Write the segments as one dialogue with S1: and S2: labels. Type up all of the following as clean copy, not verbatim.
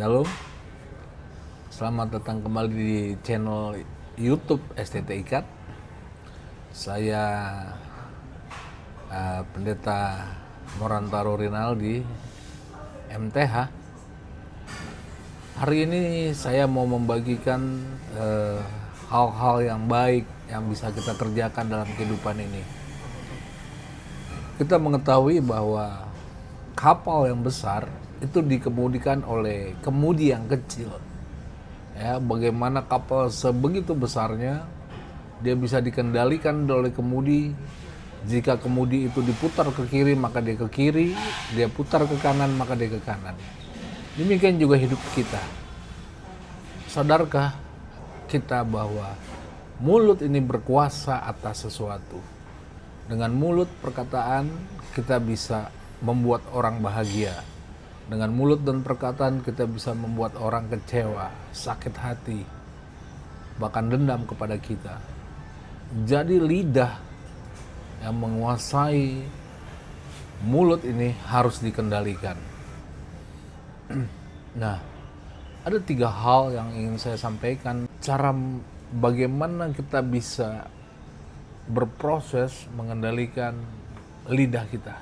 S1: Shalom, selamat datang kembali di channel YouTube STT Ikat. Saya Pendeta Morantaro Rinaldi, MTH. Hari ini saya mau membagikan hal-hal yang baik yang bisa kita kerjakan dalam kehidupan ini. Kita mengetahui bahwa kapal yang besar itu dikemudikan oleh kemudi yang kecil. Ya, bagaimana kapal sebegitu besarnya dia bisa dikendalikan oleh kemudi. Jika kemudi itu diputar ke kiri, maka dia ke kiri, dia putar ke kanan, maka dia ke kanan. Demikian juga hidup kita. Sadarkah kita bahwa mulut ini berkuasa atas sesuatu? Dengan mulut perkataan kita bisa membuat orang bahagia. Dengan mulut dan perkataan kita bisa membuat orang kecewa, sakit hati, bahkan dendam kepada kita. Jadi lidah yang menguasai mulut ini harus dikendalikan. Nah, ada 3 hal yang ingin saya sampaikan. Cara bagaimana kita bisa berproses mengendalikan lidah kita.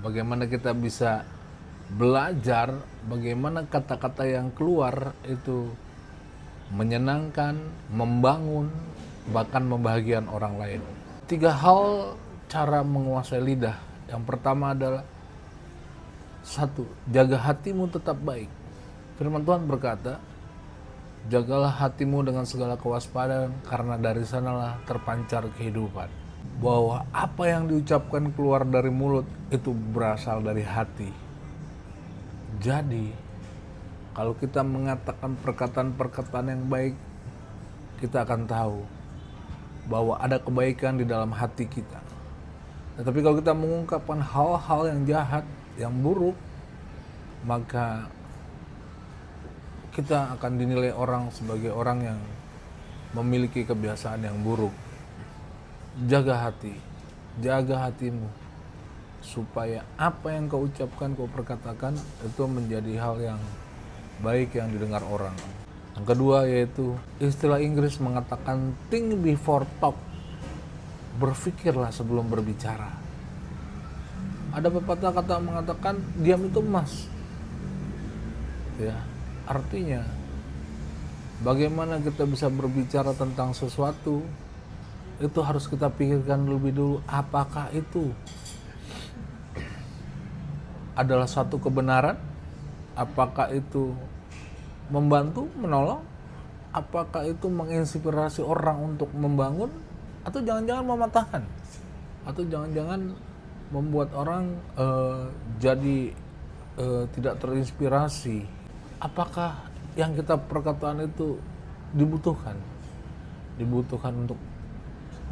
S1: Bagaimana kita bisa belajar bagaimana kata-kata yang keluar itu menyenangkan, membangun, bahkan membahagiakan orang lain. 3 hal cara menguasai lidah. Yang pertama adalah 1. Jaga hatimu tetap baik. Firman Tuhan berkata, jagalah hatimu dengan segala kewaspadaan, karena dari sanalah terpancar kehidupan. Bahwa apa yang diucapkan keluar dari mulut itu berasal dari hati. Jadi, kalau kita mengatakan perkataan-perkataan yang baik, kita akan tahu bahwa ada kebaikan di dalam hati kita. Tetapi kalau kita mengungkapkan hal-hal yang jahat, yang buruk, maka kita akan dinilai orang sebagai orang yang memiliki kebiasaan yang buruk. Jaga hati, jaga hatimu, supaya apa yang kau ucapkan, kau perkatakan itu menjadi hal yang baik yang didengar orang. Yang kedua yaitu istilah Inggris mengatakan think before talk. Berpikirlah sebelum berbicara. Ada pepatah kata mengatakan diam itu emas. Ya, artinya bagaimana kita bisa berbicara tentang sesuatu itu harus kita pikirkan lebih dulu, apakah itu adalah satu kebenaran, apakah itu membantu, menolong, apakah itu menginspirasi orang untuk membangun, atau jangan-jangan mematahkan, atau jangan-jangan membuat orang jadi tidak terinspirasi. Apakah yang kita perkataan itu dibutuhkan untuk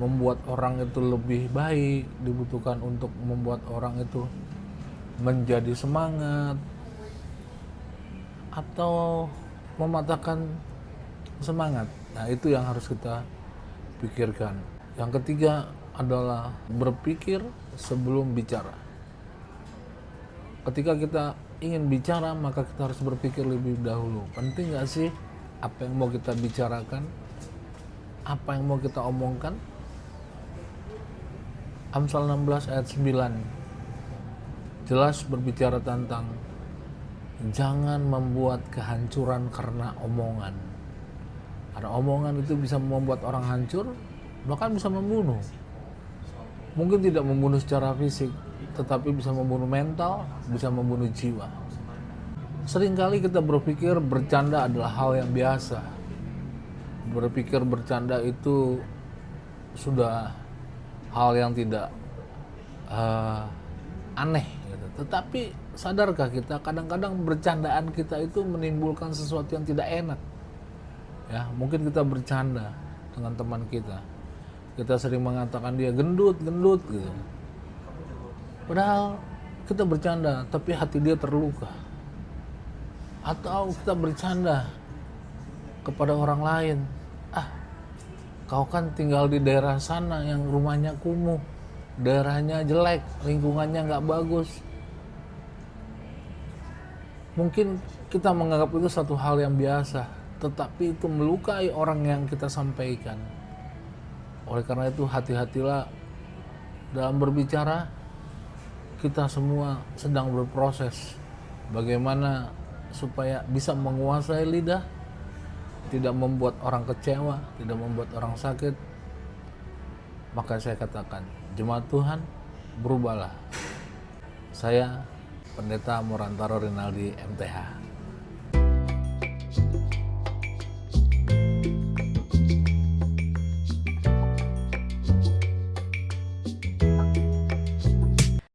S1: membuat orang itu lebih baik, dibutuhkan untuk membuat orang itu menjadi semangat, atau mematahkan semangat. Nah, itu yang harus kita pikirkan. Yang ketiga adalah berpikir sebelum bicara. Ketika kita ingin bicara, maka kita harus berpikir lebih dahulu. Penting gak sih apa yang mau kita bicarakan? Apa yang mau kita omongkan? Amsal 16 ayat 9 jelas berbicara tentang jangan membuat kehancuran karena omongan. Karena omongan itu bisa membuat orang hancur, bahkan bisa membunuh. Mungkin tidak membunuh secara fisik, tetapi bisa membunuh mental, bisa membunuh jiwa. Seringkali kita berpikir bercanda adalah hal yang biasa. Berpikir bercanda itu sudah hal yang tidak aneh gitu. Tetapi sadarkah kita kadang-kadang bercandaan kita itu menimbulkan sesuatu yang tidak enak. Ya, mungkin kita bercanda dengan teman kita. Kita sering mengatakan dia gendut gitu. Padahal kita bercanda, tapi hati dia terluka. Atau kita bercanda kepada orang lain, kau kan tinggal di daerah sana yang rumahnya kumuh, daerahnya jelek, lingkungannya nggak bagus. Mungkin kita menganggap itu satu hal yang biasa, tetapi itu melukai orang yang kita sampaikan. Oleh karena itu hati-hatilah dalam berbicara. Kita semua sedang berproses bagaimana supaya bisa menguasai lidah, tidak membuat orang kecewa, tidak membuat orang sakit. Maka saya katakan, jemaat Tuhan, berubahlah. Saya Pendeta Morantaro Rinaldi, MTH.